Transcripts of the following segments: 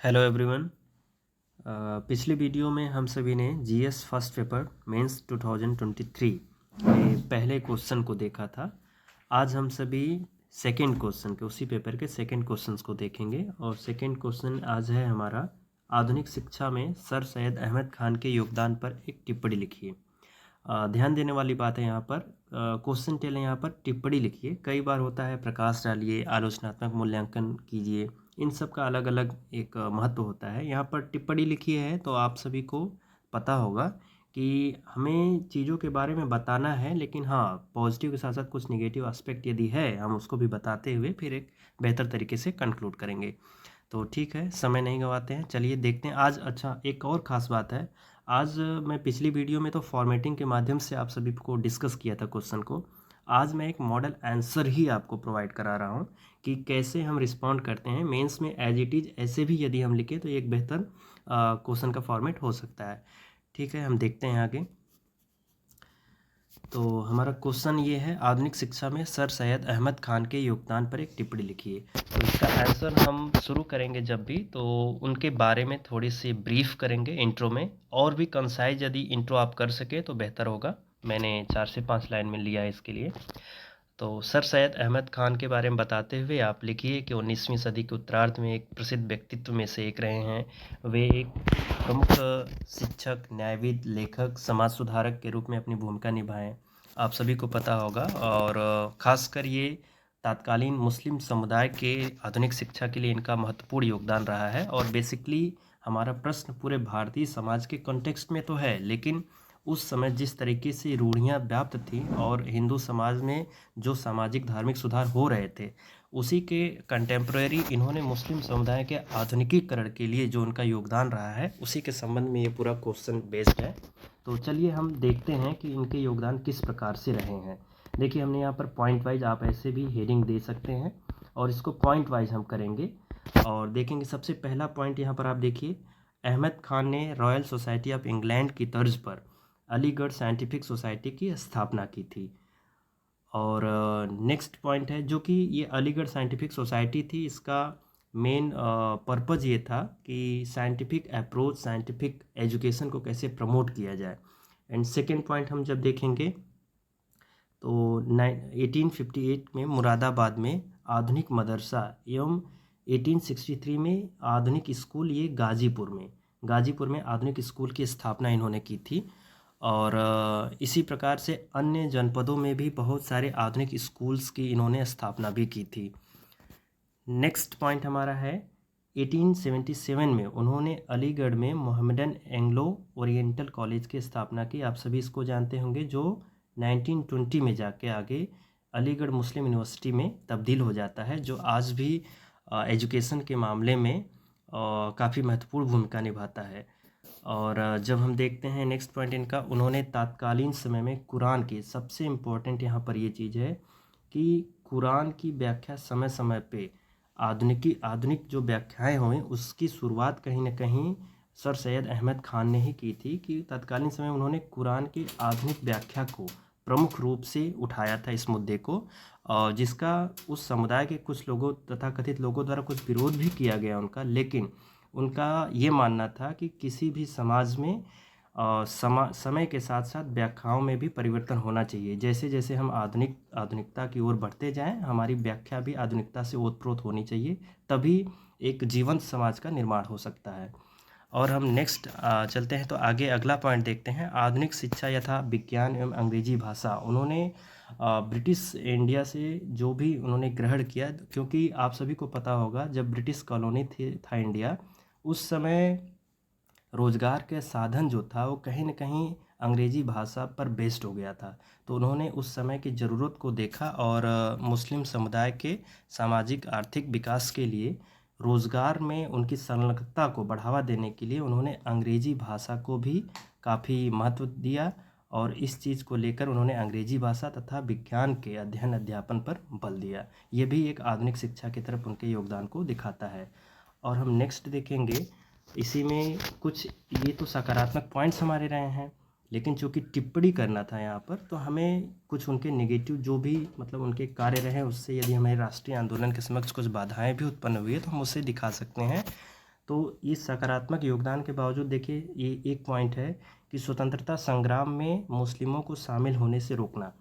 Hello everyone. पिछली video में हम सभी ने जीएस फर्स्ट पेपर मेंस 2023 के पहले क्वेश्चन को देखा था। आज हम सभी सेकंड क्वेश्चन के उसी पेपर के सेकंड क्वेश्चंस को देखेंगे और सेकंड क्वेश्चन आज है हमारा आधुनिक शिक्षा में सर सैयद अहमद खान के योगदान पर एक टिप्पणी लिखिए। ध्यान देने वाली बात है यहाँ पर क्वेश्चन टेल है, यहाँ पर टिप्पणी लिखिए। कई बार होता है प्रकाश डालिए, आलोचनात्मक मूल्यांकन कीजिए, इन सब का अलग अलग एक महत्व होता है। यहाँ पर टिप्पणी लिखी है तो आप सभी को पता होगा कि हमें चीज़ों के बारे में बताना है, लेकिन हाँ पॉजिटिव के साथ साथ कुछ निगेटिव एस्पेक्ट यदि है हम उसको भी बताते हुए फिर एक बेहतर तरीके से कंक्लूड करेंगे। तो ठीक है, समय नहीं गंवाते हैं, चलिए देखते हैं। आज अच्छा एक और ख़ास बात है, आज मैं पिछली वीडियो में तो फॉर्मेटिंग के माध्यम से आप सभी को डिस्कस किया था क्वेश्चन को। आज मैं एक मॉडल आंसर ही आपको प्रोवाइड करा रहा हूँ कि कैसे हम रिस्पॉन्ड करते हैं मेंस में एज इट इज़। ऐसे भी यदि हम लिखें तो एक बेहतर क्वेश्चन का फॉर्मेट हो सकता है। ठीक है, हम देखते हैं आगे। तो हमारा क्वेश्चन ये है, आधुनिक शिक्षा में सर सैयद अहमद खान के योगदान पर एक टिप्पणी लिखिए। तो इसका आंसर हम शुरू करेंगे जब भी तो उनके बारे में थोड़ी सी ब्रीफ करेंगे इंट्रो में, और भी कंसाइज यदि इंट्रो आप कर सके तो बेहतर होगा। मैंने 4 से 5 लाइन में लिया है इसके लिए। तो सर सैयद अहमद खान के बारे में बताते हुए आप लिखिए कि 19वीं सदी के उत्तरार्ध में एक प्रसिद्ध व्यक्तित्व में से एक रहे हैं। वे एक प्रमुख शिक्षक, न्यायविद, लेखक, समाज सुधारक के रूप में अपनी भूमिका निभाएं। आप सभी को पता होगा, और ख़ासकर ये तत्कालीन मुस्लिम समुदाय के आधुनिक शिक्षा के लिए इनका महत्वपूर्ण योगदान रहा है। और बेसिकली हमारा प्रश्न पूरे भारतीय समाज के कॉन्टेक्स्ट में तो है, लेकिन उस समय जिस तरीके से रूढ़ियाँ व्याप्त थी और हिंदू समाज में जो सामाजिक धार्मिक सुधार हो रहे थे, उसी के कंटेम्प्रेरी इन्होंने मुस्लिम समुदाय के आधुनिकीकरण के लिए जो उनका योगदान रहा है, उसी के संबंध में ये पूरा क्वेश्चन बेस्ड है। तो चलिए हम देखते हैं कि इनके योगदान किस प्रकार से रहे हैं। देखिए हमने यहाँ पर पॉइंट वाइज, आप ऐसे भी हेडिंग दे सकते हैं और इसको पॉइंट वाइज हम करेंगे और देखेंगे। सबसे पहला पॉइंट यहाँ पर आप देखिए, अहमद खान ने रॉयल सोसाइटी ऑफ इंग्लैंड की तर्ज पर अलीगढ़ साइंटिफिक सोसाइटी की स्थापना की थी। और नेक्स्ट पॉइंट है, जो कि ये अलीगढ़ साइंटिफिक सोसाइटी थी, इसका मेन पर्पज़ ये था कि साइंटिफिक अप्रोच, साइंटिफिक एजुकेशन को कैसे प्रमोट किया जाए। एंड सेकेंड पॉइंट हम जब देखेंगे तो 1858 में मुरादाबाद में आधुनिक मदरसा एवं 1863 में आधुनिक स्कूल, ये गाज़ीपुर में आधुनिक स्कूल की स्थापना इन्होंने की थी। और इसी प्रकार से अन्य जनपदों में भी बहुत सारे आधुनिक स्कूल्स की इन्होंने स्थापना भी की थी। नेक्स्ट पॉइंट हमारा है, 1877 में उन्होंने अलीगढ़ में मोहम्मदन एंग्लो ओरिएंटल कॉलेज की स्थापना की। आप सभी इसको जानते होंगे, जो 1920 में जाके आगे अलीगढ़ मुस्लिम यूनिवर्सिटी में तब्दील हो जाता है, जो आज भी एजुकेशन के मामले में काफ़ी महत्वपूर्ण भूमिका निभाता है। और जब हम देखते हैं नेक्स्ट पॉइंट इनका, उन्होंने तत्कालीन समय में कुरान की, सबसे इम्पोर्टेंट यहाँ पर ये चीज़ है कि कुरान की व्याख्या समय समय पे आधुनिक जो व्याख्याएं हुई उसकी शुरुआत कहीं ना कहीं सर सैयद अहमद खान ने ही की थी। कि तत्कालीन समय उन्होंने कुरान की आधुनिक व्याख्या को प्रमुख रूप से उठाया था इस मुद्दे को, और जिसका उस समुदाय के कुछ लोगों तथा कथित लोगों द्वारा कुछ विरोध भी किया गया उनका, लेकिन उनका ये मानना था कि किसी भी समाज में समय के साथ साथ व्याख्याओं में भी परिवर्तन होना चाहिए। जैसे जैसे हम आधुनिकता की ओर बढ़ते जाएं, हमारी व्याख्या भी आधुनिकता से ओतप्रोत होनी चाहिए, तभी एक जीवंत समाज का निर्माण हो सकता है। और हम नेक्स्ट चलते हैं तो आगे अगला पॉइंट देखते हैं, आधुनिक शिक्षा यथा विज्ञान एवं अंग्रेजी भाषा। उन्होंने ब्रिटिश इंडिया से जो भी उन्होंने ग्रहण किया, क्योंकि आप सभी को पता होगा जब ब्रिटिश कॉलोनी था इंडिया, उस समय रोज़गार के साधन जो था वो कहीं न कहीं अंग्रेज़ी भाषा पर बेस्ड हो गया था। तो उन्होंने उस समय की ज़रूरत को देखा और मुस्लिम समुदाय के सामाजिक आर्थिक विकास के लिए, रोज़गार में उनकी संलग्नता को बढ़ावा देने के लिए उन्होंने अंग्रेज़ी भाषा को भी काफ़ी महत्व दिया। और इस चीज़ को लेकर उन्होंने अंग्रेज़ी भाषा तथा विज्ञान के अध्ययन अध्यापन पर बल दिया। ये भी एक आधुनिक शिक्षा की तरफ उनके योगदान को दिखाता है। और हम नेक्स्ट देखेंगे, इसी में कुछ ये तो सकारात्मक पॉइंट्स हमारे रहे हैं, लेकिन चूँकि टिप्पणी करना था यहाँ पर, तो हमें कुछ उनके नेगेटिव जो भी मतलब उनके कार्य रहे, उससे यदि हमें राष्ट्रीय आंदोलन के समक्ष कुछ बाधाएं भी उत्पन्न हुई है तो हम उसे दिखा सकते हैं। तो इस सकारात्मक योगदान के बावजूद देखिए ये एक पॉइंट है कि स्वतंत्रता संग्राम में मुस्लिमों को शामिल होने से रोकना।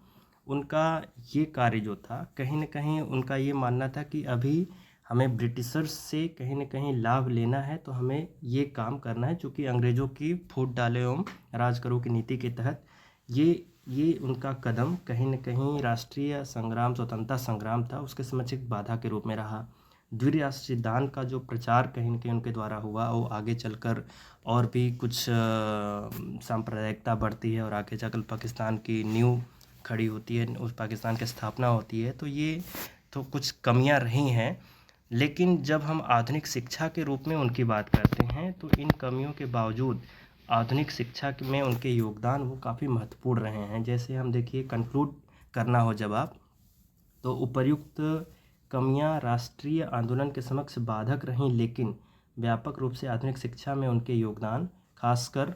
उनका ये कार्य जो था कहीं न कहीं उनका ये मानना था कि अभी हमें ब्रिटिशर्स से कहीं न कहीं लाभ लेना है, तो हमें ये काम करना है, चूँकि अंग्रेज़ों की फूट डालो एवं राज करो की नीति के तहत ये उनका कदम कहीं न कहीं राष्ट्रीय संग्राम, स्वतंत्रता संग्राम था, उसके समक्ष एक बाधा के रूप में रहा। द्विराष्ट्र सिद्धांत का जो प्रचार कहीं न कहीं उनके द्वारा हुआ, वो आगे चलकर और भी कुछ सांप्रदायिकता बढ़ती है और आगे जाकर पाकिस्तान की नींव खड़ी होती है, उस पाकिस्तान की स्थापना होती है। तो ये तो कुछ कमियां रही हैं, लेकिन जब हम आधुनिक शिक्षा के रूप में उनकी बात करते हैं तो इन कमियों के बावजूद आधुनिक शिक्षा में उनके योगदान वो काफ़ी महत्वपूर्ण रहे हैं। जैसे हम देखिए कंक्लूड करना हो जब आप, तो उपर्युक्त कमियां राष्ट्रीय आंदोलन के समक्ष बाधक रहीं, लेकिन व्यापक रूप से आधुनिक शिक्षा में उनके योगदान, खासकर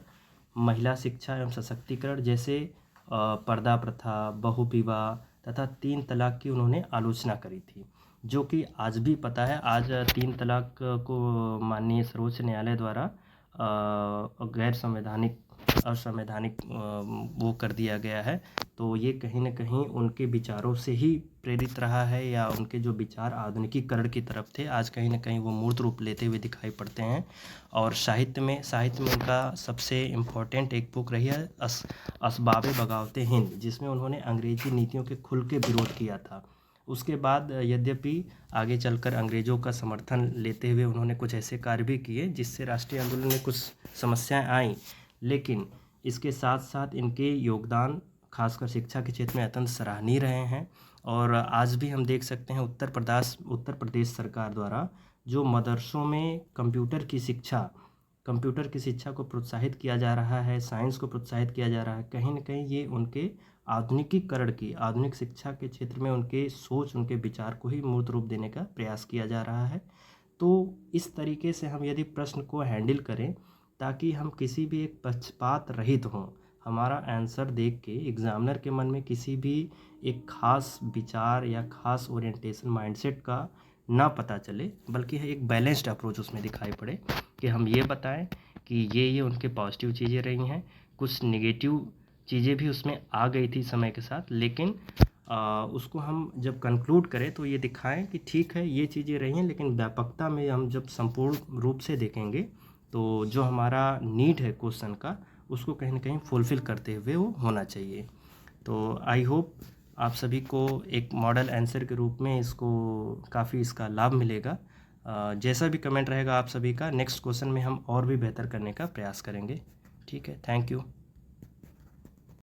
महिला शिक्षा एवं सशक्तिकरण जैसे पर्दा प्रथा, बहुविवाह तथा 3 तलाक की उन्होंने आलोचना करी थी, जो कि आज भी पता है। आज 3 तलाक को माननीय सर्वोच्च न्यायालय द्वारा गैर संवैधानिक, असंवैधानिक वो कर दिया गया है। तो ये कहीं न कहीं उनके विचारों से ही प्रेरित रहा है, या उनके जो विचार आधुनिकीकरण की तरफ थे, आज कहीं न कहीं वो मूर्त रूप लेते हुए दिखाई पड़ते हैं। और साहित्य में उनका सबसे इम्पोर्टेंट एक बुक रही है असबाब बगावत हिंद, जिसमें उन्होंने अंग्रेजी नीतियों के खुल के विरोध किया था। उसके बाद यद्यपि आगे चलकर अंग्रेज़ों का समर्थन लेते हुए उन्होंने कुछ ऐसे कार्य भी किए जिससे राष्ट्रीय आंदोलन में कुछ समस्याएं आईं, लेकिन इसके साथ साथ इनके योगदान खासकर शिक्षा के क्षेत्र में अत्यंत सराहनीय रहे हैं। और आज भी हम देख सकते हैं उत्तर प्रदेश सरकार द्वारा जो मदरसों में कंप्यूटर की शिक्षा को प्रोत्साहित किया जा रहा है, साइंस को प्रोत्साहित किया जा रहा है, कहीं न कहीं ये उनके आधुनिकीकरण की, आधुनिक शिक्षा के क्षेत्र में उनके सोच, उनके विचार को ही मूर्त रूप देने का प्रयास किया जा रहा है। तो इस तरीके से हम यदि प्रश्न को हैंडल करें ताकि हम किसी भी एक पक्षपात रहित हों, हमारा आंसर देख के एग्ज़ामिनर के मन में किसी भी एक ख़ास विचार या ख़ास ओरिएंटेशन माइंडसेट का ना पता चले, बल्कि एक बैलेंस्ड अप्रोच उसमें दिखाई पड़े कि हम ये बताएं कि ये उनके पॉजिटिव चीज़ें रही हैं, कुछ नेगेटिव चीज़ें भी उसमें आ गई थी समय के साथ, लेकिन उसको हम जब कंक्लूड करें तो ये दिखाएं कि ठीक है ये चीज़ें रही हैं, लेकिन व्यापकता में हम जब संपूर्ण रूप से देखेंगे तो जो हमारा नीड है क्वेश्चन का, उसको कहीं ना कहीं फुलफ़िल करते हुए वो होना चाहिए। तो आई होप आप सभी को एक मॉडल आंसर के रूप में इसको काफ़ी इसका लाभ मिलेगा। जैसा भी कमेंट रहेगा आप सभी का, नेक्स्ट क्वेश्चन में हम और भी बेहतर करने का प्रयास करेंगे। ठीक है, थैंक यू।